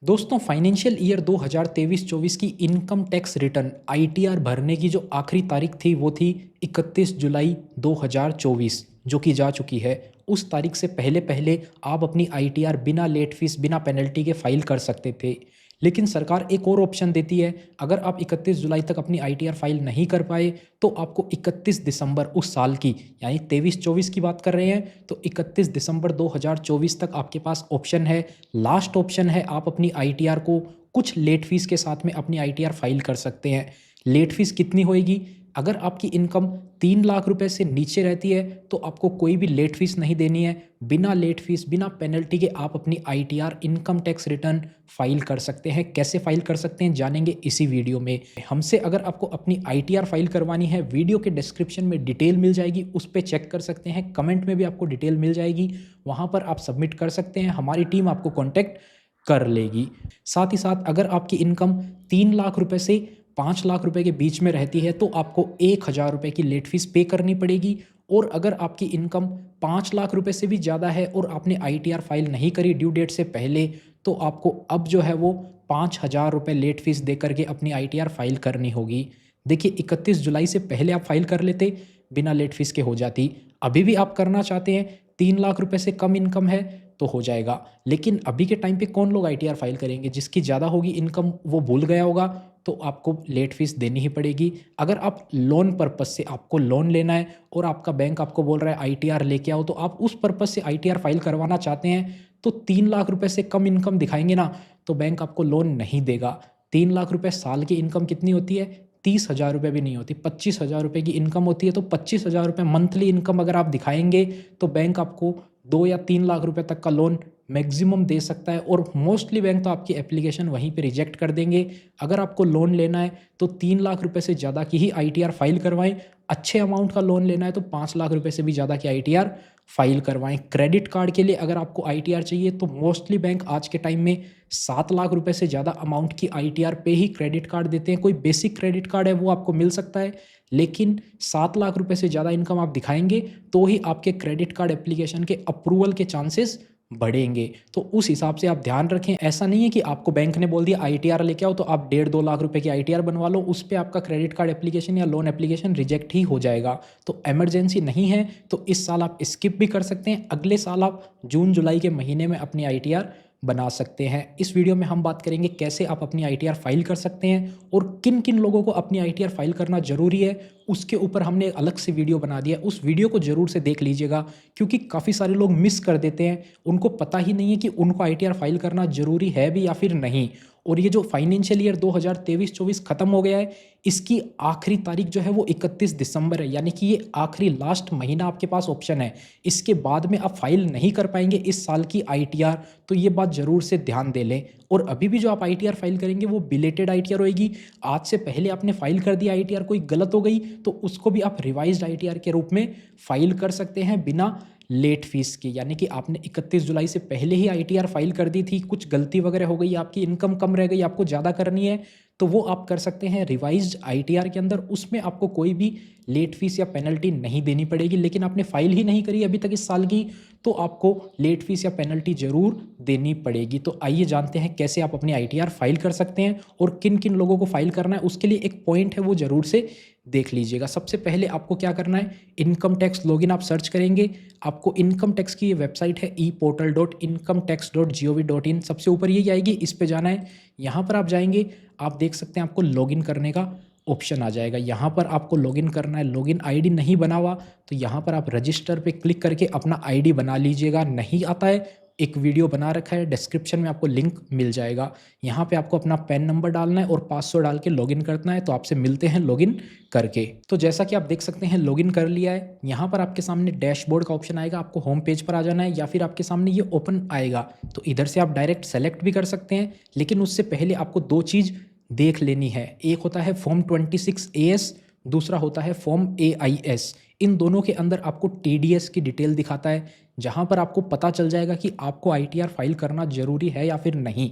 दोस्तों financial year 2023-24 की income tax return ITR भरने की जो आखिरी तारीख थी वो थी 31 जुलाई 2024 जो कि जा चुकी है। उस तारीख से पहले पहले आप अपनी आईटीआर बिना लेट फीस बिना पेनल्टी के फाइल कर सकते थे। लेकिन सरकार एक और ऑप्शन देती है, अगर आप 31 जुलाई तक अपनी आईटीआर फाइल नहीं कर पाए तो आपको 31 दिसंबर उस साल की यानी 23-24 की बात कर रहे हैं तो 31 दिसंबर 2024 तक आपके पास ऑप्शन है। लास्ट ऑप्शन है, आप अपनी आईटीआर को कुछ लेट फीस के साथ में अपनी आईटीआर फाइल कर सकते हैं। लेट फीस कितनी होएगी? अगर आपकी इनकम 3 लाख रुपए से नीचे रहती है तो आपको कोई भी लेट फीस नहीं देनी है। बिना लेट फीस बिना पेनल्टी के आप अपनी ITR income tax return file कर सकते हैं। कैसे फाइल कर सकते हैं जानेंगे इसी वीडियो में। हमसे अगर आपको अपनी आईटीआर फाइल करवानी है, वीडियो के डिस्क्रिप्शन में डिटेल मिल जाएगी, उस पर चेक कर सकते हैं। कमेंट में भी आपको डिटेल मिल जाएगी, वहाँ पर आप सबमिट कर सकते हैं। हमारी टीम आपको कॉन्टैक्ट कर लेगी। साथ ही साथ अगर आपकी इनकम 3 लाख रुपए से 5 लाख रुपए के बीच में रहती है तो आपको 1,000 रुपए की लेट फीस पे करनी पड़ेगी। और अगर आपकी इनकम 5 लाख रुपए से भी ज़्यादा है और आपने आईटीआर फाइल नहीं करी ड्यू डेट से पहले तो आपको अब जो है वो 5,000 रुपए लेट फीस दे करके अपनी आईटीआर फाइल करनी होगी। देखिए 31 जुलाई से पहले आप फाइल कर लेते, बिना लेट फीस के हो जाती। अभी भी आप करना चाहते हैं, 3 लाख रुपए से कम इनकम है तो हो जाएगा। लेकिन अभी के टाइम पे कौन लोग आईटीआर फाइल करेंगे? जिसकी ज़्यादा होगी इनकम वो भूल गया होगा, तो आपको लेट फीस देनी ही पड़ेगी। अगर आप लोन पर्पस से आपको लोन लेना है और आपका बैंक आपको बोल रहा है आईटीआर लेके आओ, तो आप उस पर्पस से आईटीआर फाइल करवाना चाहते हैं तो 3 लाख रुपए से कम इनकम दिखाएंगे ना तो बैंक आपको लोन नहीं देगा। 3 लाख रुपए साल की इनकम कितनी होती है? 30,000 रुपये भी नहीं होती, 25,000 रुपये की इनकम होती है। तो 25,000 रुपये मंथली इनकम अगर आप दिखाएंगे तो बैंक आपको 2 या 3 लाख रुपए तक का लोन मैक्सिमम दे सकता है। और मोस्टली बैंक तो आपकी एप्लीकेशन वहीं पे रिजेक्ट कर देंगे। अगर आपको लोन लेना है तो 3 लाख रुपए से ज़्यादा की ही आईटीआर फाइल करवाएं। अच्छे अमाउंट का लोन लेना है तो 5 लाख रुपए से भी ज़्यादा की आईटीआर फाइल करवाएं। क्रेडिट कार्ड के लिए अगर आपको आईटीआर चाहिए तो मोस्टली बैंक आज के टाइम में 7 लाख रुपए से ज़्यादा अमाउंट की आईटीआर पे ही क्रेडिट कार्ड देते हैं। कोई बेसिक क्रेडिट कार्ड है वो आपको मिल सकता है, लेकिन 7 लाख रुपए से ज़्यादा इनकम आप दिखाएंगे तो ही आपके क्रेडिट कार्ड एप्लीकेशन के अप्रूवल के चांसेस बढ़ेंगे। तो उस हिसाब से आप ध्यान रखें। ऐसा नहीं है कि आपको बैंक ने बोल दिया आईटीआर लेके आओ तो आप 1.5-2 लाख रुपए की आईटीआर बनवा लो, उस पर आपका क्रेडिट कार्ड एप्लीकेशन या लोन एप्लीकेशन रिजेक्ट ही हो जाएगा। तो इमरजेंसी नहीं है तो इस साल आप स्किप भी कर सकते हैं। अगले साल आप जून जुलाई के महीने में अपनी आईटीआर बना सकते हैं। इस वीडियो में हम बात करेंगे कैसे आप अपनी आईटीआर फाइल कर सकते हैं और किन किन लोगों को अपनी आईटीआर फाइल करना जरूरी है, उसके ऊपर हमने अलग से वीडियो बना दिया। उस वीडियो को जरूर से देख लीजिएगा, क्योंकि काफ़ी सारे लोग मिस कर देते हैं। उनको पता ही नहीं है कि उनको आईटीआर फाइल करना जरूरी है भी या फिर नहीं। और ये जो फाइनेंशियल ईयर 2023-24 खत्म हो गया है, इसकी आखिरी तारीख जो है वो 31 दिसंबर है, यानी कि ये आखिरी लास्ट महीना आपके पास ऑप्शन है। इसके बाद में आप फाइल नहीं कर पाएंगे इस साल की आईटीआर, तो ये बात जरूर से ध्यान दे लें। और अभी भी जो आप आईटीआर फाइल करेंगे वो बिलेटेड आईटीआर होगी। आज से पहले आपने फाइल कर दिया आईटीआर, कोई गलत हो गई तो उसको भी आप रिवाइज्ड आईटीआर के रूप में फाइल कर सकते हैं बिना लेट फीस की। यानी कि आपने 31 जुलाई से पहले ही आईटीआर फाइल कर दी थी, कुछ गलती वगैरह हो गई, आपकी इनकम कम रह गई, आपको ज़्यादा करनी है, तो वो आप कर सकते हैं रिवाइज्ड आईटीआर के अंदर। उसमें आपको कोई भी लेट फीस या पेनल्टी नहीं देनी पड़ेगी। लेकिन आपने फाइल ही नहीं करी अभी तक इस साल की तो आपको लेट फीस या पेनल्टी जरूर देनी पड़ेगी। तो आइए जानते हैं कैसे आप अपनी आईटीआर फाइल कर सकते हैं और किन किन लोगों को फाइल करना है। उसके लिए एक पॉइंट है वो जरूर से देख लीजिएगा। सबसे पहले आपको क्या करना है, इनकम टैक्स लॉगिन आप सर्च करेंगे। आपको इनकम टैक्स की ये वेबसाइट है eportal.incometax.gov.in, सबसे ऊपर यही आएगी, इस पे जाना है। यहाँ पर आप जाएंगे, आप देख सकते हैं आपको लॉगिन करने का ऑप्शन आ जाएगा। यहाँ पर आपको लॉगिन करना है। लॉगिन आईडी नहीं बना हुआ तो यहाँ पर आप रजिस्टर पे क्लिक करके अपना आईडी बना लीजिएगा। नहीं आता है, एक वीडियो बना रखा है, डिस्क्रिप्शन में आपको लिंक मिल जाएगा। यहाँ पे आपको अपना पैन नंबर डालना है और पासवर्ड डाल के लॉगिन करना है। तो आपसे मिलते हैं लॉगिन करके। तो जैसा कि आप देख सकते हैं लॉगिन कर लिया है। यहाँ पर आपके सामने डैशबोर्ड का ऑप्शन आएगा, आपको होम पेज पर आ जाना है या फिर आपके सामने ये ओपन आएगा तो इधर से आप डायरेक्ट सेलेक्ट भी कर सकते हैं। लेकिन उससे पहले आपको दो चीज़ देख लेनी है। एक होता है फॉर्म 26AS, दूसरा होता है फॉर्म AIS। इन दोनों के अंदर आपको TDS की डिटेल दिखाता है, जहां पर आपको पता चल जाएगा कि आपको आईटीआर फाइल करना जरूरी है या फिर नहीं।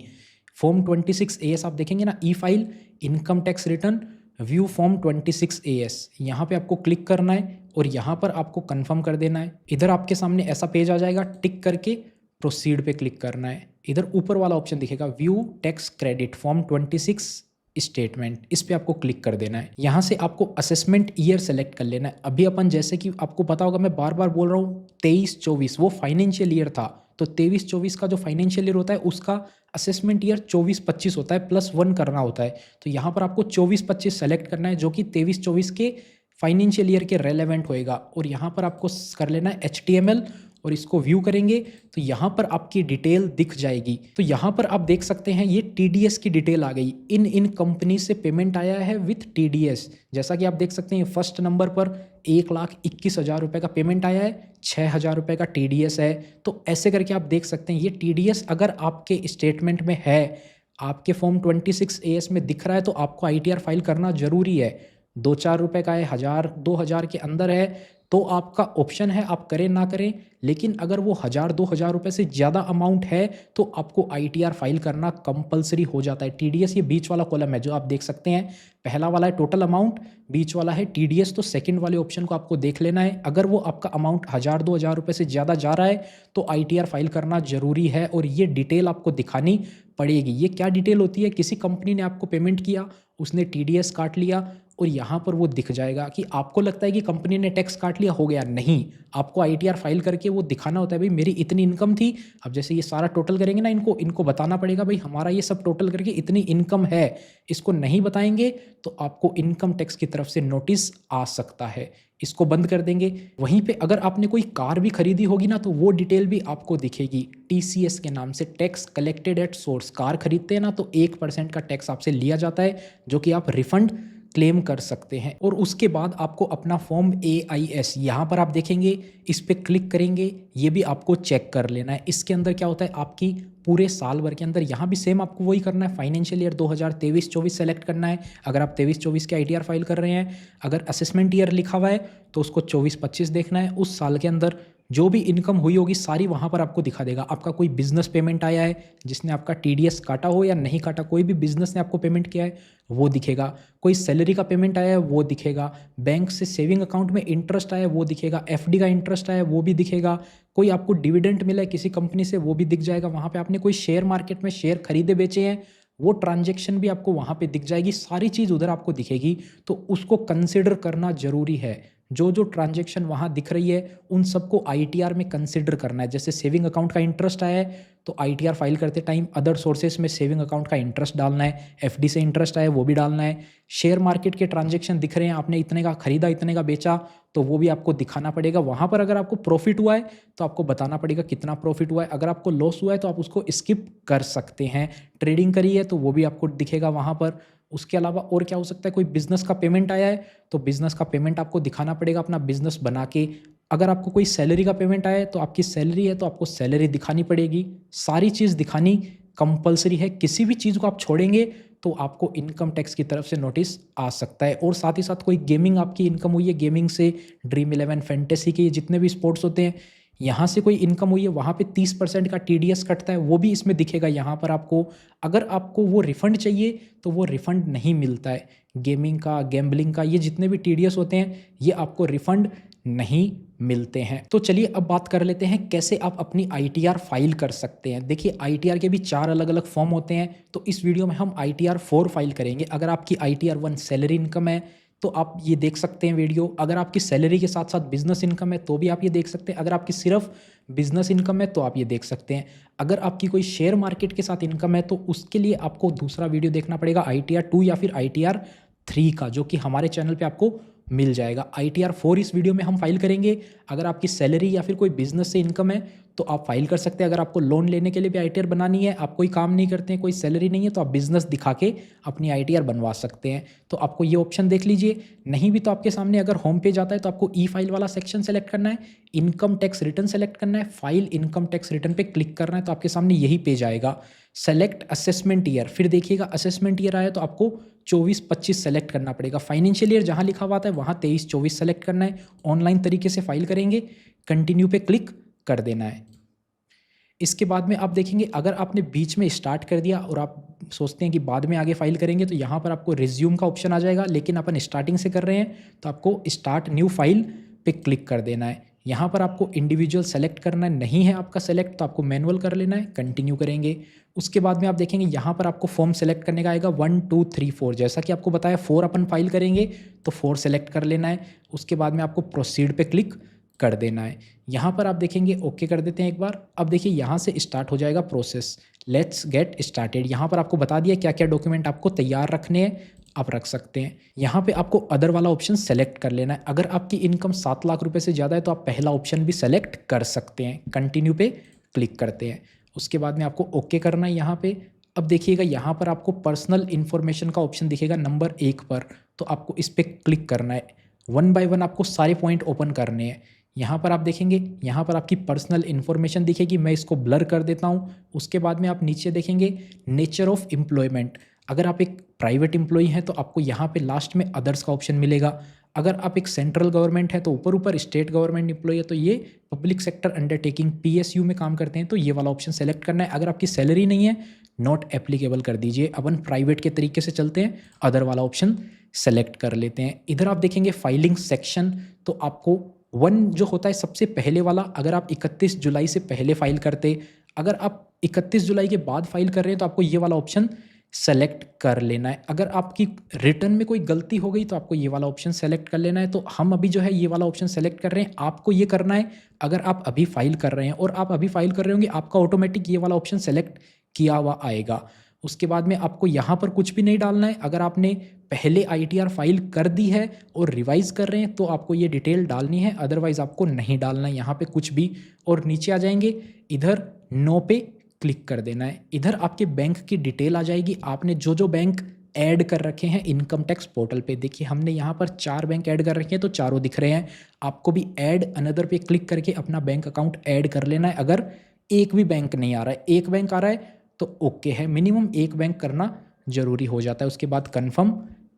फॉर्म 26AS आप देखेंगे ना, e file income tax return view form 26AS, यहाँ पे आपको क्लिक करना है और यहाँ पर आपको कंफर्म कर देना है। इधर आपके सामने ऐसा पेज आ जाएगा, टिक करके प्रोसीड पे क्लिक करना है। इधर ऊपर वाला ऑप्शन दिखेगा view tax credit form 26 statement, इस पे आपको क्लिक कर देना है। यहाँ से आपको असेसमेंट ईयर सेलेक्ट कर लेना है। अभी अपन जैसे कि आपको पता होगा, मैं बार बार बोल रहा हूँ 23-24 वो फाइनेंशियल ईयर था, तो 23-24 का जो फाइनेंशियल ईयर होता है उसका असेसमेंट ईयर 24-25 होता है, +1 करना होता है। तो यहाँ पर आपको 24-25 सेलेक्ट करना है जो कि 23-24 के फाइनेंशियल ईयर के रेलेवेंट होएगा। और यहाँ पर आपको कर लेना है HTML और इसको व्यू करेंगे तो यहाँ पर आपकी डिटेल दिख जाएगी। तो यहाँ पर आप देख सकते हैं ये TDS की डिटेल आ गई, इन कंपनी से पेमेंट आया है विथ TDS। जैसा कि आप देख सकते हैं फर्स्ट नंबर पर 1,21,000 रुपये का पेमेंट आया है, 6,000 रुपये का TDS है। तो ऐसे करके आप देख सकते हैं ये TDS अगर आपके स्टेटमेंट में है, आपके फॉर्म 26 AS में दिख रहा है, तो आपको ITR फाइल करना जरूरी है। 2-4 रुपये का है, 1,000-2,000 के अंदर है तो आपका ऑप्शन है आप करें ना करें। लेकिन अगर वो 1,000-2,000 रुपये से ज़्यादा अमाउंट है तो आपको ITR फाइल करना कंपलसरी हो जाता है। TDS ये बीच वाला कॉलम है जो आप देख सकते हैं, पहला वाला है टोटल अमाउंट, बीच वाला है TDS। तो सेकंड वाले ऑप्शन को आपको देख लेना है। अगर वो आपका अमाउंट 1,000-2,000 रुपये से ज़्यादा जा रहा है तो ITR फाइल करना ज़रूरी है और ये डिटेल आपको दिखानी पड़ेगी। ये क्या डिटेल होती है, किसी कंपनी ने आपको पेमेंट किया, उसने TDS काट लिया और यहाँ पर वो दिख जाएगा कि आपको लगता है कि कंपनी ने टैक्स काट लिया हो गया, नहीं, आपको ITR फाइल करके वो दिखाना होता है भाई मेरी इतनी इनकम थी। अब जैसे ये सारा टोटल करेंगे ना, इनको बताना पड़ेगा भाई हमारा ये सब टोटल करके इतनी इनकम है। इसको नहीं बताएंगे तो आपको इनकम टैक्स की तरफ से नोटिस आ सकता है। इसको बंद कर देंगे। वहीं पे अगर आपने कोई कार भी खरीदी होगी ना तो वो डिटेल भी आपको दिखेगी TCS के नाम से, tax collected at source. Car खरीदते हैं ना तो 1% का टैक्स आपसे लिया जाता है जो कि आप रिफंड क्लेम कर सकते हैं। और उसके बाद आपको अपना फॉर्म AIS यहाँ पर आप देखेंगे, इस पर क्लिक करेंगे, ये भी आपको चेक कर लेना है। इसके अंदर क्या होता है आपकी पूरे साल भर के अंदर, यहाँ भी सेम आपको वही करना है, फाइनेंशियल ईयर 2023-24 सेलेक्ट करना है अगर आप 23-24 के ITR फाइल कर रहे हैं। अगर असेसमेंट ईयर लिखा हुआ है तो उसको 24-25 देखना है। उस साल के अंदर जो भी इनकम हुई होगी सारी वहाँ पर आपको दिखा देगा। आपका कोई बिजनेस पेमेंट आया है जिसने आपका TDS काटा हो या नहीं काटा, कोई भी बिजनेस ने आपको पेमेंट किया है वो दिखेगा। कोई सैलरी का पेमेंट आया है वो दिखेगा। बैंक से सेविंग अकाउंट में इंटरेस्ट आया है वो दिखेगा। FD का इंटरेस्ट आया है वो भी दिखेगा। कोई आपको डिविडेंड मिला है किसी कंपनी से वो भी दिख जाएगा। वहाँ पे आपने कोई शेयर मार्केट में शेयर खरीदे बेचे हैं वो ट्रांजैक्शन भी आपको वहाँ पे दिख जाएगी। सारी चीज़ उधर आपको दिखेगी तो उसको कंसिडर करना ज़रूरी है। जो जो ट्रांजैक्शन वहाँ दिख रही है उन सबको ITR में कंसिडर करना है। जैसे सेविंग अकाउंट का इंटरेस्ट आया है तो ITR फाइल करते टाइम अदर सोर्सेस में सेविंग अकाउंट का इंटरेस्ट डालना है। FD से इंटरेस्ट आया है वो भी डालना है। शेयर मार्केट के ट्रांजैक्शन दिख रहे हैं, आपने इतने का खरीदा इतने का बेचा तो वो भी आपको दिखाना पड़ेगा। वहाँ पर अगर आपको प्रॉफिट हुआ है तो आपको बताना पड़ेगा कितना प्रॉफिट हुआ है। अगर आपको लॉस हुआ है तो आप उसको स्किप कर सकते हैं। ट्रेडिंग करी है तो वो भी आपको दिखेगा वहाँ पर। उसके अलावा और क्या हो सकता है, कोई बिजनेस का पेमेंट आया है तो बिजनेस का पेमेंट आपको दिखाना पड़ेगा अपना बिजनेस बना के। अगर आपको कोई सैलरी का पेमेंट आया है तो आपकी सैलरी है तो आपको सैलरी दिखानी पड़ेगी। सारी चीज़ दिखानी कंपलसरी है। किसी भी चीज़ को आप छोड़ेंगे तो आपको इनकम टैक्स की तरफ से नोटिस आ सकता है। और साथ ही साथ कोई गेमिंग आपकी इनकम हुई है, गेमिंग से ड्रीम 11 फैंटेसी के जितने भी स्पोर्ट्स होते हैं यहाँ से कोई इनकम हुई है वहाँ पे 30% का TDS कटता है, वो भी इसमें दिखेगा यहाँ पर आपको। अगर आपको वो रिफ़ंड चाहिए तो वो रिफ़ंड नहीं मिलता है। गेमिंग का, गैम्बलिंग का, ये जितने भी TDS होते हैं ये आपको रिफ़ंड नहीं मिलते हैं। तो चलिए अब बात कर लेते हैं कैसे आप अपनी ITR फाइल कर सकते हैं। देखिए ITR के भी 4 अलग अलग फॉर्म होते हैं तो इस वीडियो में हम ITR 4 फाइल करेंगे। अगर आपकी ITR 1 सैलरी इनकम है तो आप ये देख सकते हैं वीडियो। अगर आपकी सैलरी के साथ साथ बिजनेस इनकम है तो भी आप ये देख सकते हैं। अगर आपकी सिर्फ बिजनेस इनकम है तो आप ये देख सकते हैं। अगर आपकी कोई शेयर मार्केट के साथ इनकम है तो उसके लिए आपको दूसरा वीडियो देखना पड़ेगा ITR 2 या फिर ITR 3 का, जो कि हमारे चैनल पे आपको मिल जाएगा। ITR 4 इस वीडियो में हम फाइल करेंगे। अगर आपकी सैलरी या फिर कोई बिजनेस से इनकम है तो आप फाइल कर सकते हैं। अगर आपको लोन लेने के लिए भी ITR बनानी है, आप कोई काम नहीं करते हैं, कोई सैलरी नहीं है, तो आप बिजनेस दिखा के अपनी ITR बनवा सकते हैं। तो आपको ये ऑप्शन देख लीजिए। नहीं भी तो आपके सामने अगर होम पेज आता है तो आपको ई फाइल वाला सेक्शन सेलेक्ट करना है, इनकम टैक्स रिटर्न सेलेक्ट करना है, फाइल इनकम टैक्स रिटर्न पे क्लिक करना है तो आपके सामने यही पेज आएगा। सेलेक्ट असेसमेंट ईयर, फिर देखिएगा असेसमेंट ईयर आया तो आपको 24-25 सेलेक्ट करना पड़ेगा। फाइनेंशियल ईयर जहाँ लिखा हुआ था वहाँ 23-24 सेलेक्ट करना है। ऑनलाइन तरीके से फाइल करेंगे, कंटिन्यू पे क्लिक कर देना है। इसके बाद में आप देखेंगे अगर आपने बीच में स्टार्ट कर दिया और आप सोचते हैं कि बाद में आगे फाइल करेंगे तो यहाँ पर आपको रिज्यूम का ऑप्शन आ जाएगा, लेकिन अपन स्टार्टिंग से कर रहे हैं तो आपको स्टार्ट न्यू फाइल पे क्लिक कर देना है। यहाँ पर आपको इंडिविजुअल सेलेक्ट करना नहीं है आपका सेलेक्ट, तो आपको मैनुअल कर लेना है, कंटिन्यू करेंगे। उसके बाद में आप देखेंगे यहाँ पर आपको फॉर्म सेलेक्ट करने का आएगा 1 2 3 4, जैसा कि आपको बताया 4 अपन फाइल करेंगे तो 4 सेलेक्ट कर लेना है। उसके बाद में आपको प्रोसीड पे क्लिक कर देना है। यहाँ पर आप देखेंगे ओके कर देते हैं एक बार। अब देखिए यहाँ से स्टार्ट हो जाएगा प्रोसेस, लेट्स गेट स्टार्टेड। यहाँ पर आपको बता दिया क्या क्या डॉक्यूमेंट आपको तैयार रखने हैं, आप रख सकते हैं। यहाँ पे आपको अदर वाला ऑप्शन सेलेक्ट कर लेना है। अगर आपकी इनकम 7 लाख रुपए से ज़्यादा है तो आप पहला ऑप्शन भी सेलेक्ट कर सकते हैं। कंटिन्यू पे क्लिक करते हैं। उसके बाद में आपको ओके करना है यहाँ पे। अब देखिएगा यहाँ पर आपको पर्सनल इन्फॉर्मेशन का ऑप्शन दिखेगा नंबर 1 पर, तो आपको इस पर क्लिक करना है। 1 बाय 1 आपको सारे पॉइंट ओपन करने हैं। यहाँ पर आप देखेंगे यहाँ पर आपकी पर्सनल इन्फॉर्मेशन दिखेगी, मैं इसको ब्लर कर देता हूँ। उसके बाद में आप नीचे देखेंगे नेचर ऑफ एम्प्लॉयमेंट। अगर आप एक प्राइवेट एम्प्लॉई हैं तो आपको यहाँ पे लास्ट में अदर्स का ऑप्शन मिलेगा। अगर आप एक सेंट्रल गवर्नमेंट है तो ऊपर ऊपर स्टेट गवर्नमेंट एम्प्लॉई है तो ये पब्लिक सेक्टर अंडरटेकिंग PSU में काम करते हैं तो ये वाला ऑप्शन सेलेक्ट करना है। अगर आपकी सैलरी नहीं है नॉट एप्लीकेबल कर दीजिए। अपन प्राइवेट के तरीके से चलते हैं, अदर वाला ऑप्शन सेलेक्ट कर लेते हैं। इधर आप देखेंगे फाइलिंग सेक्शन, तो आपको 1 जो होता है सबसे पहले वाला, अगर आप 31 जुलाई से पहले फाइल करते, अगर आप 31 जुलाई के बाद फाइल कर रहे हैं तो आपको ये वाला ऑप्शन सेलेक्ट कर लेना है। अगर आपकी रिटर्न में कोई गलती हो गई तो आपको ये वाला ऑप्शन सेलेक्ट कर लेना है। तो हम अभी जो है ये वाला ऑप्शन सेलेक्ट कर रहे हैं, आपको ये करना है। अगर आप अभी फाइल कर रहे हैं और आप अभी फाइल कर रहे होंगे आपका ऑटोमेटिक ये वाला ऑप्शन सेलेक्ट किया हुआ आएगा। उसके बाद में आपको यहाँ पर कुछ भी नहीं डालना है। अगर आपने पहले ITR फाइल कर दी है और रिवाइज कर रहे हैं तो आपको ये डिटेल डालनी है, अदरवाइज आपको नहीं डालना है यहाँ पे कुछ भी। और नीचे आ जाएंगे, इधर नो पे क्लिक कर देना है। इधर आपके बैंक की डिटेल आ जाएगी, आपने जो जो बैंक ऐड कर रखे हैं इनकम टैक्स पोर्टल पे। देखिए हमने यहाँ पर 4 बैंक ऐड कर रखे हैं तो चारों दिख रहे हैं। आपको भी ऐड अनदर पे क्लिक करके अपना बैंक अकाउंट ऐड कर लेना है। अगर एक भी बैंक नहीं आ रहा है, एक बैंक आ रहा है तो ओके है, मिनिमम एक बैंक करना जरूरी हो जाता है। उसके बाद कन्फर्म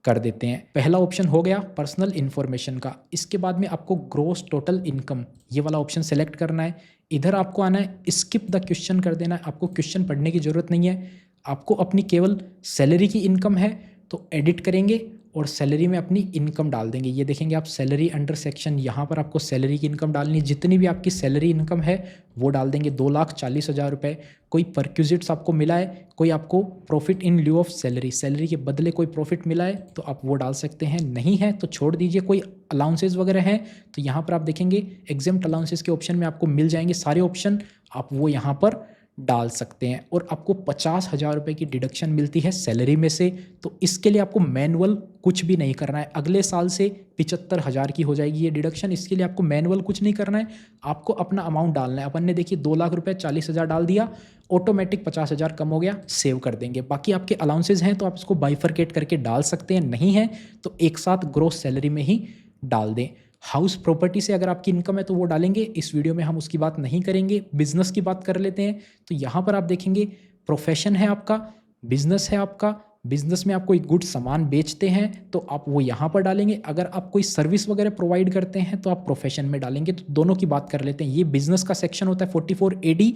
कर देते हैं। पहला ऑप्शन हो गया पर्सनल इन्फॉर्मेशन का। इसके बाद में आपको ग्रॉस टोटल इनकम ये वाला ऑप्शन सेलेक्ट करना है। इधर आपको आना है, स्किप द क्वेश्चन कर देना है। आपको क्वेश्चन पढ़ने की ज़रूरत नहीं है, आपको अपनी केवल सैलरी की इनकम है तो एडिट करेंगे और सैलरी में अपनी इनकम डाल देंगे। ये देखेंगे आप सैलरी अंडर सेक्शन, यहाँ पर आपको सैलरी की इनकम डालनी है। जितनी भी आपकी सैलरी इनकम है वो डाल देंगे। 2,40,000 रुपये। कोई परक्यूजिट्स आपको मिला है, कोई आपको profit in lieu of salary, salary के बदले कोई प्रॉफिट मिला है तो आप वो डाल सकते हैं। नहीं है तो छोड़ दीजिए। कोई अलाउंसेज वगैरह हैं तो यहाँ पर आप देखेंगे एग्जेम्प्ट अलाउंसेज के ऑप्शन में आपको मिल जाएंगे सारे ऑप्शन, आप वो यहाँ पर डाल सकते हैं। और आपको 50,000 रुपये की डिडक्शन मिलती है सैलरी में से, तो इसके लिए आपको मैनुअल कुछ भी नहीं करना है। अगले साल से 75,000 की हो जाएगी ये डिडक्शन। इसके लिए आपको मैनुअल कुछ नहीं करना है, आपको अपना अमाउंट डालना है। अपन ने देखिए 2 लाख रुपये 40,000 डाल दिया, ऑटोमेटिक 50,000 कम हो गया, सेव कर देंगे। बाकी आपके अलाउंसेज हैं तो आप इसको बाइफरकेट करके डाल सकते हैं, नहीं है तो एक साथ ग्रोस सैलरी में ही डाल दें। हाउस प्रॉपर्टी से अगर आपकी इनकम है तो वो डालेंगे, इस वीडियो में हम उसकी बात नहीं करेंगे। बिजनेस की बात कर लेते हैं। तो यहाँ पर आप देखेंगे प्रोफेशन है आपका, बिजनेस है आपका, बिजनेस में आप कोई गुड सामान बेचते हैं तो आप वो यहाँ पर डालेंगे। अगर आप कोई सर्विस वगैरह प्रोवाइड करते हैं तो आप प्रोफेशन में डालेंगे। तो दोनों की बात कर लेते हैं। ये बिजनेस का सेक्शन होता है 44AD,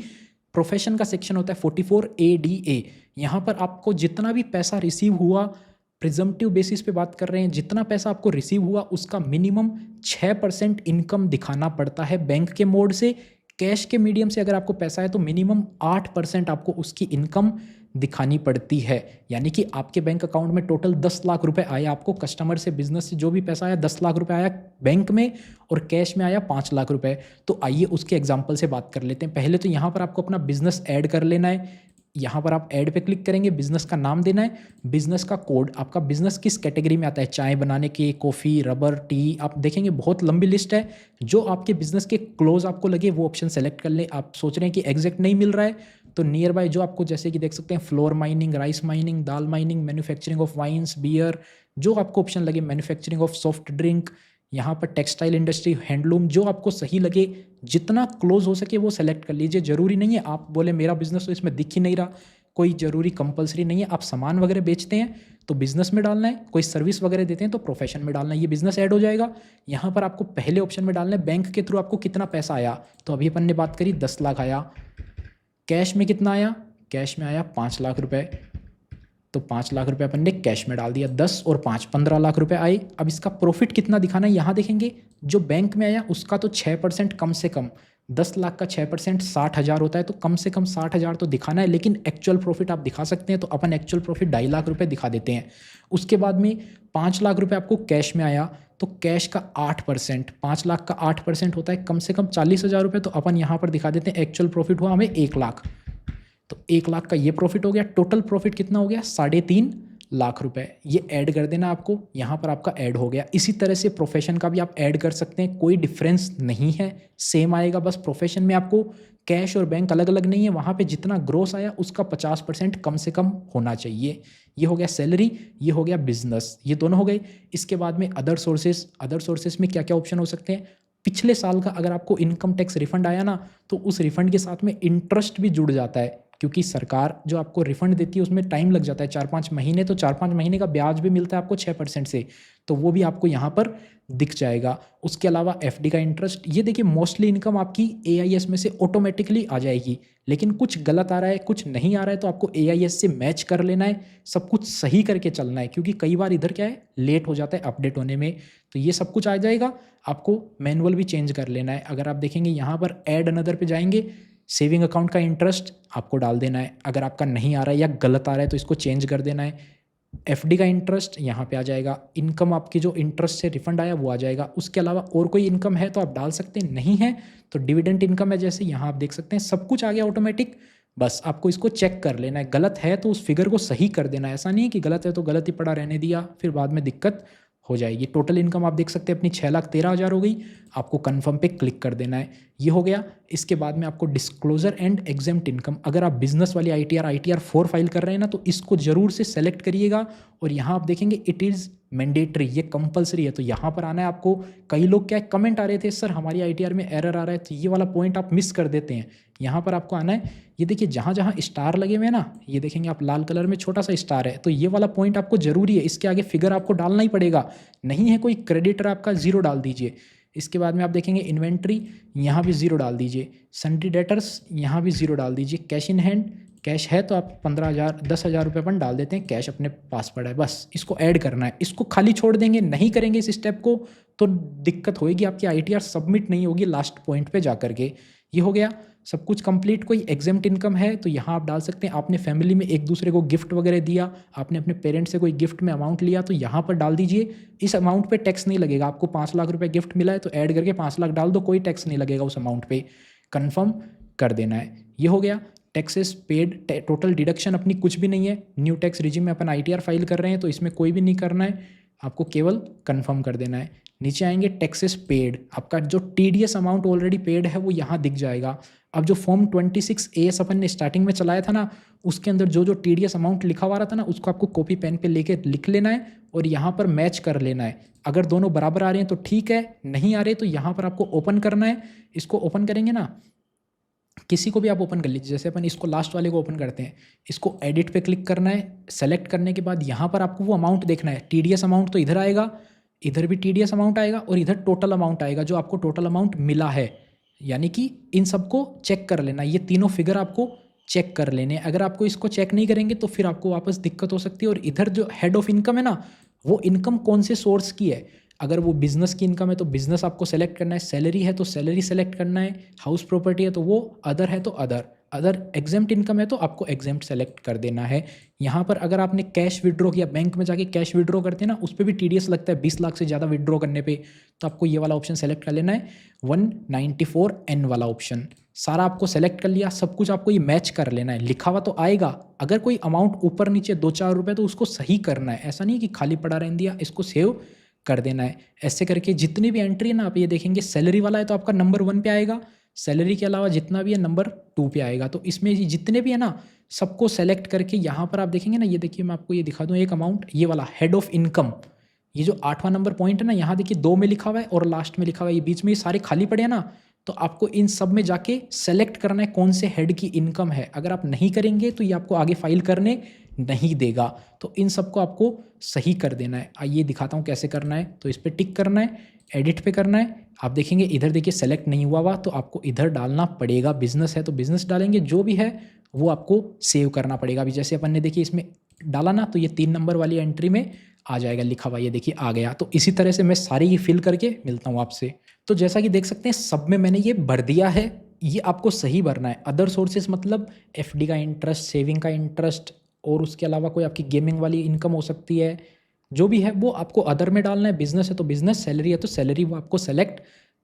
प्रोफेशन का सेक्शन होता है 44ADA। यहाँ पर आपको जितना भी पैसा रिसीव हुआ, प्रिजम्पटिव बेसिस पे बात कर रहे हैं, जितना पैसा आपको रिसीव हुआ उसका मिनिमम 6% इनकम दिखाना पड़ता है बैंक के मोड से। कैश के मीडियम से अगर आपको पैसा है तो मिनिमम 8% आपको उसकी इनकम दिखानी पड़ती है। यानी कि आपके बैंक अकाउंट में टोटल 10 लाख रुपए आया, आपको कस्टमर से बिजनेस से जो भी पैसा आया 10 लाख रुपए आया बैंक में और कैश में आया 5 लाख रुपए। तो आइए उसके एग्जाम्पल से बात कर लेते हैं। पहले तो यहाँ पर आपको अपना बिजनेस ऐड कर लेना है। यहाँ पर आप ऐड पे क्लिक करेंगे, बिजनेस का नाम देना है, बिजनेस का कोड, आपका बिजनेस किस कैटेगरी में आता है, चाय बनाने के, कॉफ़ी, रबर, टी, आप देखेंगे बहुत लंबी लिस्ट है। जो आपके बिजनेस के क्लोज आपको लगे वो ऑप्शन सेलेक्ट कर लें। आप सोच रहे हैं कि एग्जैक्ट नहीं मिल रहा है तो नियर बाय जो आपको जैसे कि देख सकते हैं flour mining, rice mining, dal mining, manufacturing of wines, beer, जो आपको ऑप्शन लगे, मैन्युफैक्चरिंग ऑफ सॉफ्ट ड्रिंक, यहाँ पर टेक्सटाइल इंडस्ट्री, हैंडलूम, जो आपको सही लगे जितना क्लोज हो सके वो सेलेक्ट कर लीजिए। ज़रूरी नहीं है आप बोले मेरा बिजनेस तो इसमें दिख ही नहीं रहा, कोई ज़रूरी कंपलसरी नहीं है। आप सामान वगैरह बेचते हैं तो बिजनेस में डालना है, कोई सर्विस वगैरह देते हैं तो प्रोफेशन में डालना है। ये बिजनेस ऐड हो जाएगा। यहाँ पर आपको पहले ऑप्शन में डालना है बैंक के थ्रू आपको कितना पैसा आया। तो अभी अपन ने बात करी 10 लाख आया। कैश में कितना आया, कैश में आया 5 लाख रुपए। तो 5 लाख रुपए अपन ने कैश में डाल दिया, 10 और 5 15 लाख रुपए आए। अब इसका प्रॉफिट कितना दिखाना है यहाँ देखेंगे, जो बैंक में आया उसका तो 6% कम से कम, 10 लाख का 6% 60,000 होता है, तो कम से कम 60,000 तो दिखाना है। लेकिन एक्चुअल प्रॉफिट आप दिखा सकते हैं, तो अपन एक्चुअल प्रॉफिट 2.5 लाख रुपए दिखा देते हैं। उसके बाद में 5 लाख रुपए आपको कैश में आया, तो कैश का 8%, 5 लाख का 8% होता है कम से कम 40,000 रुपये, तो अपन यहाँ पर दिखा देते हैं एक्चुअल प्रॉफिट हुआ हमें 1 लाख। तो 1 लाख का ये प्रॉफिट हो गया। टोटल प्रॉफिट कितना हो गया, 3.5 लाख रुपए। ये ऐड कर देना आपको, यहाँ पर आपका ऐड हो गया। इसी तरह से प्रोफेशन का भी आप ऐड कर सकते हैं, कोई डिफरेंस नहीं है, सेम आएगा। बस प्रोफेशन में आपको कैश और बैंक अलग अलग नहीं है, वहाँ पे जितना ग्रोस आया उसका 50% कम से कम होना चाहिए। ये हो गया सैलरी, ये हो गया बिजनेस, ये दोनों हो गए। इसके बाद में अदर सोर्सेज, अदर सोर्सेज में क्या क्या ऑप्शन हो सकते हैं। पिछले साल का अगर आपको इनकम टैक्स रिफंड आया ना, तो उस रिफंड के साथ में इंटरेस्ट भी जुड़ जाता है, क्योंकि सरकार जो आपको रिफंड देती है उसमें टाइम लग जाता है 4-5 महीने, तो 4-5 महीने का ब्याज भी मिलता है आपको 6% से, तो वो भी आपको यहाँ पर दिख जाएगा। उसके अलावा एफडी का इंटरेस्ट, ये देखिए मोस्टली इनकम आपकी एआईएस में से ऑटोमेटिकली आ जाएगी। लेकिन कुछ गलत आ रहा है, कुछ नहीं आ रहा है, तो आपको एआईएस से मैच कर लेना है, सब कुछ सही करके चलना है, क्योंकि कई बार इधर क्या है, लेट हो जाता है अपडेट होने में। तो ये सब कुछ आ जाएगा, आपको मैनुअल भी चेंज कर लेना है। अगर आप देखेंगे यहाँ पर ऐड अनदर पे जाएंगे, सेविंग अकाउंट का इंटरेस्ट आपको डाल देना है, अगर आपका नहीं आ रहा है या गलत आ रहा है तो इसको चेंज कर देना है। एफडी का इंटरेस्ट यहाँ पे आ जाएगा, इनकम आपकी जो इंटरेस्ट से रिफंड आया वो आ जाएगा। उसके अलावा और कोई इनकम है तो आप डाल सकते हैं, नहीं है तो डिविडेंड इनकम है, जैसे यहाँ आप देख सकते हैं सब कुछ आ गया ऑटोमेटिक। बस आपको इसको चेक कर लेना है, गलत है तो उस फिगर को सही कर देना है। ऐसा नहीं है कि गलत है तो गलत ही पड़ा रहने दिया, फिर बाद में दिक्कत हो जाएगी। टोटल इनकम आप देख सकते हैं अपनी 6,13,000 हो गई, आपको कन्फर्म पे क्लिक कर देना है, ये हो गया। इसके बाद में आपको डिस्क्लोजर एंड एग्जेम्प्ट इनकम, अगर आप बिजनेस वाली ITR 4 फाइल कर रहे हैं ना, तो इसको जरूर से सेलेक्ट करिएगा। और यहाँ आप देखेंगे इट इज़ मैंडेटरी, ये कंपलसरी है, तो यहाँ पर आना है आपको। कई लोग क्या कमेंट आ रहे थे, सर हमारी ITR में एरर आ रहा है, तो ये वाला पॉइंट आप मिस कर देते हैं। यहाँ पर आपको आना है, ये देखिए जहाँ जहाँ स्टार लगे हुए हैं ना, ये देखेंगे आप लाल कलर में छोटा सा स्टार है, तो ये वाला पॉइंट आपको जरूरी है, इसके आगे फिगर आपको डालना ही पड़ेगा। नहीं है कोई क्रेडिटर आपका, 0 डाल दीजिए। इसके बाद में आप देखेंगे इन्वेंट्री, यहाँ भी 0 डाल दीजिए। सन्ड्री डेटर्स, यहाँ भी 0 डाल दीजिए। कैश इन हैंड, कैश है तो आप 15,000 10,000 रुपये अपन डाल देते हैं, कैश अपने पास पड़ा है, बस इसको ऐड करना है। इसको खाली छोड़ देंगे, नहीं करेंगे इस स्टेप को, तो दिक्कत होगी, आपकी ITR सबमिट नहीं होगी लास्ट पॉइंट पे जा करके। ये हो गया सब कुछ कंप्लीट। कोई एग्जेम्प्ट इनकम है तो यहाँ आप डाल सकते हैं, आपने फैमिली में एक दूसरे को गिफ्ट वगैरह दिया, आपने अपने पेरेंट्स से कोई गिफ्ट में अमाउंट लिया, तो यहाँ पर डाल दीजिए। इस अमाउंट पे टैक्स नहीं लगेगा, आपको 5 लाख रुपए गिफ्ट मिला है तो ऐड करके 5 लाख डाल दो, कोई टैक्स नहीं लगेगा उस अमाउंट पे, कन्फर्म कर देना है। ये हो गया टैक्सेस पेड, टोटल डिडक्शन अपनी कुछ भी नहीं है। न्यू टैक्स रिजिम में अपन ITR फाइल कर रहे हैं तो इसमें कोई भी नहीं करना है, आपको केवल कन्फर्म कर देना है। नीचे आएंगे टैक्सेस पेड, आपका जो TDS अमाउंट ऑलरेडी पेड है वो यहाँ दिख जाएगा। अब जो फॉर्म 26AS अपन ने स्टार्टिंग में चलाया था ना, उसके अंदर जो जो TDS अमाउंट लिखा हुआ था ना, उसको आपको कॉपी पेन पे लेके लिख लेना है और यहाँ पर मैच कर लेना है। अगर दोनों बराबर आ रहे हैं तो ठीक है, नहीं आ रहे तो यहाँ पर आपको ओपन करना है। इसको ओपन करेंगे ना, किसी को भी आप ओपन कर लीजिए, जैसे अपन इसको लास्ट वाले को ओपन करते हैं, इसको एडिट पे क्लिक करना है। सेलेक्ट करने के बाद यहाँ पर आपको वो अमाउंट देखना है, TDS अमाउंट तो इधर आएगा, इधर भी TDS अमाउंट आएगा और इधर टोटल अमाउंट आएगा जो आपको टोटल अमाउंट मिला है। यानी कि इन सबको चेक कर लेना, ये तीनों फिगर आपको चेक कर लेने। अगर आपको इसको चेक नहीं करेंगे तो फिर आपको वापस दिक्कत हो सकती है। और इधर जो हेड ऑफ इनकम है ना, वो इनकम कौन से सोर्स की है, अगर वो बिजनेस की इनकम है तो बिजनेस आपको सेलेक्ट करना है, सैलरी है तो सैलरी सेलेक्ट करना है, हाउस प्रॉपर्टी है तो वो, अदर है तो अदर एग्जेम्प्ट इनकम है तो आपको एग्जेम्प्ट सेलेक्ट कर देना है। यहाँ पर अगर आपने कैश विड्रॉ किया, बैंक में जाके कैश विड्रॉ करते हैं ना, उस पर भी TDS लगता है 20 लाख से ज़्यादा विड्रॉ करने पे, तो आपको ये वाला ऑप्शन सेलेक्ट कर लेना है, 194N वाला ऑप्शन। सारा आपको सेलेक्ट कर लिया, सब कुछ आपको ये मैच कर लेना है। लिखा हुआ तो आएगा, अगर कोई अमाउंट ऊपर नीचे 2-4 रुपये तो उसको सही करना है, ऐसा नहीं कि खाली पड़ा रहने दिया, इसको सेव कर देना है। ऐसे करके जितनी भी एंट्री है ना, आप ये देखेंगे सैलरी वाला है तो आपका नंबर 1 पे आएगा, सैलरी के अलावा जितना भी है नंबर 2 पे आएगा। तो इसमें जितने भी है ना, सबको सेलेक्ट करके यहाँ पर आप देखेंगे ना, ये देखिए मैं आपको ये दिखा दूँ एक अमाउंट, ये वाला हेड ऑफ इनकम, ये जो 8वां नंबर पॉइंट है ना, यहाँ देखिए 2 में लिखा हुआ है और लास्ट में लिखा हुआ है, ये बीच में ये सारे खाली पड़े हैं ना, तो आपको इन सब में जाके सेलेक्ट करना है कौन से हेड की इनकम है। अगर आप नहीं करेंगे तो ये आपको आगे फाइल करने नहीं देगा, तो इन सबको आपको सही कर देना है। आइए दिखाता हूँ कैसे करना है। तो इस पर टिक करना है, एडिट पे करना है, आप देखेंगे इधर देखिए सेलेक्ट नहीं हुआ तो आपको इधर डालना पड़ेगा। बिजनेस है तो बिजनेस डालेंगे, जो भी है वो आपको सेव करना पड़ेगा। अभी जैसे अपन ने देखिए इसमें डाला ना तो ये 3 नंबर वाली एंट्री में आ जाएगा लिखा हुआ, ये देखिए आ गया। तो इसी तरह से मैं सारी ये फिल करके मिलता हूँ आपसे। तो जैसा कि देख सकते हैं सब में मैंने ये भर दिया है, ये आपको सही भरना है। अदर सोर्सेज मतलब एफडी का इंटरेस्ट, सेविंग का इंटरेस्ट, और उसके अलावा कोई आपकी गेमिंग वाली इनकम हो सकती है, जो भी है वो आपको अदर में डालना है। बिजनेस है तो बिजनेस, सैलरी है तो सैलरी, वो आपको सेलेक्ट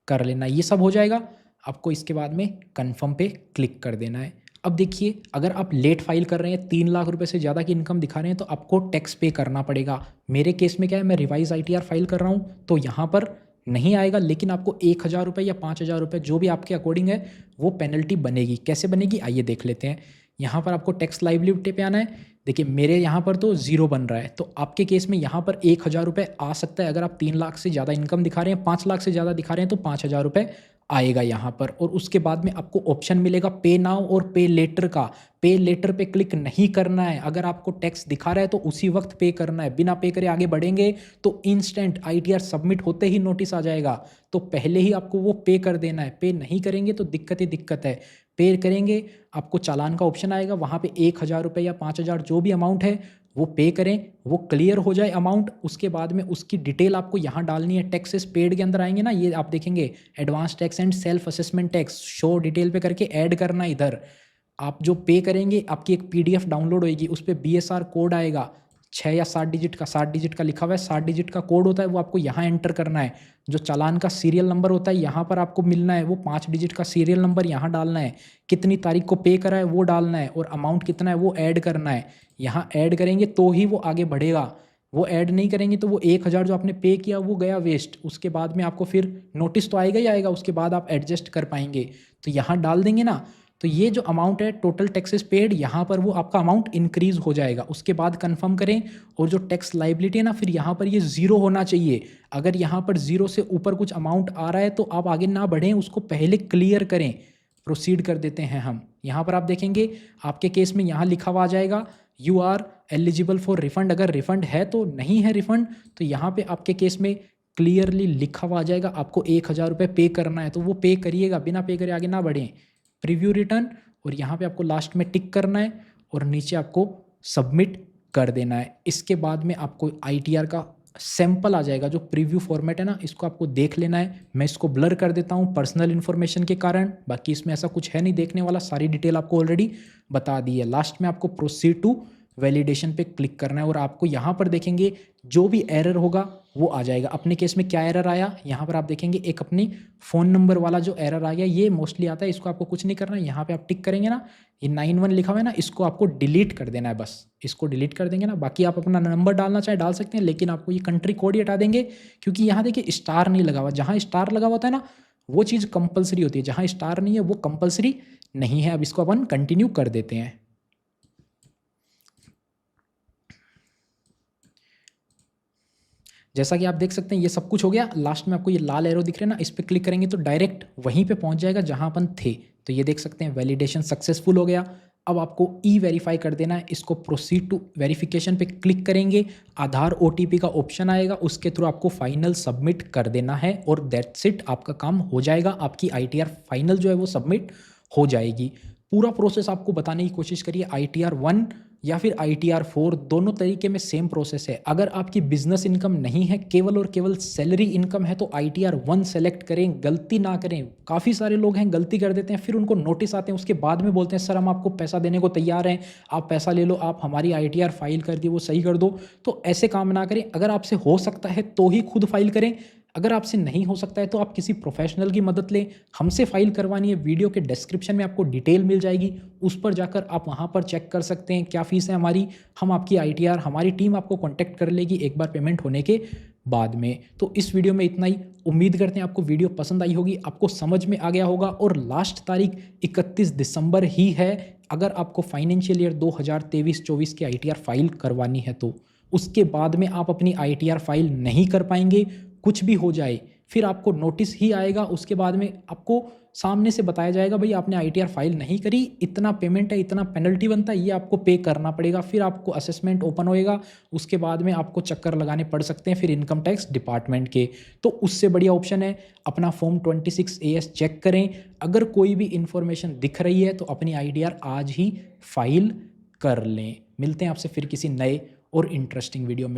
कर लेना है। ये सब हो जाएगा, आपको इसके बाद में कन्फर्म पे क्लिक कर देना है। अब देखिए अगर आप लेट फाइल कर रहे हैं, 3 लाख रुपए से ज़्यादा की इनकम दिखा रहे हैं, तो आपको टैक्स पे करना पड़ेगा। मेरे केस में क्या है, मैं रिवाइज ITR फाइल कर रहा हूँ तो यहाँ पर नहीं आएगा, लेकिन आपको 1,000 रुपये या 5,000 रुपये जो भी आपके अकॉर्डिंग है वो पेनल्टी बनेगी। कैसे बनेगी आइए देख लेते हैं। यहाँ पर आपको टैक्स लाइबिलिटी पे आना है। देखिए मेरे यहाँ पर तो 0 बन रहा है, तो आपके केस में यहाँ पर 1,000 रुपये आ सकता है। अगर आप 3 लाख से ज़्यादा इनकम दिखा रहे हैं, 5 लाख से ज़्यादा दिखा रहे हैं, तो 5,000 रुपये आएगा यहाँ पर। और उसके बाद में आपको ऑप्शन मिलेगा पे नाउ और पे लेटर का। पे लेटर पे क्लिक नहीं करना है, अगर आपको टैक्स दिखा रहा है तो उसी वक्त पे करना है। बिना पे करे आगे बढ़ेंगे तो इंस्टेंट ITR सबमिट होते ही नोटिस आ जाएगा, तो पहले ही आपको वो पे कर देना है। पे नहीं करेंगे तो दिक्कत ही दिक्कत है। पे करेंगे आपको चालान का ऑप्शन आएगा, वहाँ पे 1,000 रुपये या 5,000 जो भी अमाउंट है वो पे करें, वो क्लियर हो जाए अमाउंट। उसके बाद में उसकी डिटेल आपको यहाँ डालनी है। टैक्सेस पेड के अंदर आएंगे ना, ये आप देखेंगे advance tax and self assessment tax, show detail पे करके ऐड करना इधर। आप जो पे करेंगे आपकी एक PDF डाउनलोड होगी, उस पर BSR कोड आएगा 6 या 7 डिजिट का, 7 डिजिट का लिखा हुआ है, 7 डिजिट का कोड होता है, वो आपको यहाँ एंटर करना है। जो चालान का सीरियल नंबर होता है यहाँ पर आपको मिलना है, वो 5 डिजिट का सीरियल नंबर यहाँ डालना है। कितनी तारीख को पे करा है वो डालना है, और अमाउंट कितना है वो ऐड करना है। यहाँ ऐड करेंगे तो ही वो आगे बढ़ेगा, वो ऐड नहीं करेंगे तो वो 1,000 जो आपने पे किया वो गया वेस्ट। उसके बाद में आपको फिर नोटिस तो आएगा ही आएगा, उसके बाद आप एडजस्ट कर पाएंगे। तो यहाँ डाल देंगे ना, तो ये जो अमाउंट है टोटल टैक्सेस पेड, यहाँ पर वो आपका अमाउंट इंक्रीज हो जाएगा। उसके बाद कंफर्म करें, और जो टैक्स लाइबिलिटी है ना, फिर यहाँ पर ये 0 होना चाहिए। अगर यहाँ पर 0 से ऊपर कुछ अमाउंट आ रहा है तो आप आगे ना बढ़ें, उसको पहले क्लियर करें। प्रोसीड कर देते हैं हम। यहाँ पर आप देखेंगे आपके केस में यहाँ लिखा हुआ आ जाएगा you are eligible for refund. अगर रिफंड है तो नहीं है रिफंड, तो यहाँ पे आपके केस में क्लियरली लिखा हुआ आ जाएगा आपको 1,000 रुपये पे करना है, तो वो पे करिएगा, बिना पे करे आगे ना बढ़ें। प्रीव्यू रिटर्न, और यहाँ पे आपको लास्ट में टिक करना है और नीचे आपको सबमिट कर देना है। इसके बाद में आपको ITR का सैंपल आ जाएगा, जो प्रीव्यू फॉर्मेट है ना, इसको आपको देख लेना है। मैं इसको ब्लर कर देता हूँ पर्सनल इन्फॉर्मेशन के कारण, बाकी इसमें ऐसा कुछ है नहीं देखने वाला, सारी डिटेल आपको ऑलरेडी बता दी है। लास्ट में आपको प्रोसीड टू वैलिडेशन पे क्लिक करना है, और आपको यहाँ पर देखेंगे जो भी एरर होगा वो आ जाएगा। अपने केस में क्या एरर आया, यहाँ पर आप देखेंगे एक अपनी फ़ोन नंबर वाला जो एरर आ गया, ये मोस्टली आता है, इसको आपको कुछ नहीं करना है। यहाँ पे आप टिक करेंगे ना, ये 91 लिखा हुआ है ना, इसको आपको डिलीट कर देना है, बस इसको डिलीट कर देंगे ना। बाकी आप अपना नंबर डालना चाहे डाल सकते हैं, लेकिन आपको ये कंट्री कोड ही हटा देंगे, क्योंकि यहाँ देखिए स्टार नहीं लगा हुआ। जहाँ स्टार लगा हुआ होता है ना वो चीज़ कंपलसरी होती है, जहाँ स्टार नहीं है वो कंपलसरी नहीं है। अब इसको अपन कंटिन्यू कर देते हैं। जैसा कि आप देख सकते हैं ये सब कुछ हो गया। लास्ट में आपको ये लाल एरो दिख रहे हैं ना, इस पर क्लिक करेंगे तो डायरेक्ट वहीं पे पहुंच जाएगा जहां अपन थे। तो ये देख सकते हैं वैलिडेशन सक्सेसफुल हो गया। अब आपको वेरीफाई कर देना है, इसको प्रोसीड टू वेरिफिकेशन पे क्लिक करेंगे, आधार OTP का ऑप्शन आएगा, उसके थ्रू आपको फाइनल सबमिट कर देना है, और दैट्स इट, आपका काम हो जाएगा। आपकी ITR फाइनल जो है वो सबमिट हो जाएगी। पूरा प्रोसेस आपको बताने की कोशिश करिए। ITR 1 या फिर ITR 4 दोनों तरीके में सेम प्रोसेस है। अगर आपकी बिजनेस इनकम नहीं है, केवल और केवल सैलरी इनकम है, तो ITR 1 सेलेक्ट करें, गलती ना करें। काफ़ी सारे लोग हैं गलती कर देते हैं, फिर उनको नोटिस आते हैं, उसके बाद में बोलते हैं सर हम आपको पैसा देने को तैयार हैं, आप पैसा ले लो, आप हमारी ITR फाइल कर दिए वो सही कर दो। तो ऐसे काम ना करें। अगर आपसे हो सकता है तो ही खुद फाइल करें, अगर आपसे नहीं हो सकता है तो आप किसी प्रोफेशनल की मदद लें। हमसे फाइल करवानी है, वीडियो के डिस्क्रिप्शन में आपको डिटेल मिल जाएगी, उस पर जाकर आप वहाँ पर चेक कर सकते हैं क्या फ़ीस है हमारी। हम आपकी ITR, हमारी टीम आपको कॉन्टैक्ट कर लेगी एक बार पेमेंट होने के बाद में। तो इस वीडियो में इतना ही। उम्मीद करते हैं आपको वीडियो पसंद आई होगी, आपको समझ में आ गया होगा। और लास्ट तारीख 31 दिसंबर ही है, अगर आपको फाइनेंशियल ईयर 2023-24 की ITR फाइल करवानी है तो। उसके बाद में आप अपनी ITR फाइल नहीं कर पाएंगे, कुछ भी हो जाए, फिर आपको नोटिस ही आएगा। उसके बाद में आपको सामने से बताया जाएगा भाई आपने ITR फाइल नहीं करी, इतना पेमेंट है, इतना पेनल्टी बनता है, ये आपको पे करना पड़ेगा। फिर आपको असेसमेंट ओपन होएगा, उसके बाद में आपको चक्कर लगाने पड़ सकते हैं फिर इनकम टैक्स डिपार्टमेंट के। तो उससे बढ़िया ऑप्शन है अपना फॉर्म 26AS चेक करें। अगर कोई भी इंफॉर्मेशन दिख रही है तो अपनी ITR आज ही फाइल कर लें। मिलते हैं आपसे फिर किसी नए और इंटरेस्टिंग वीडियो में।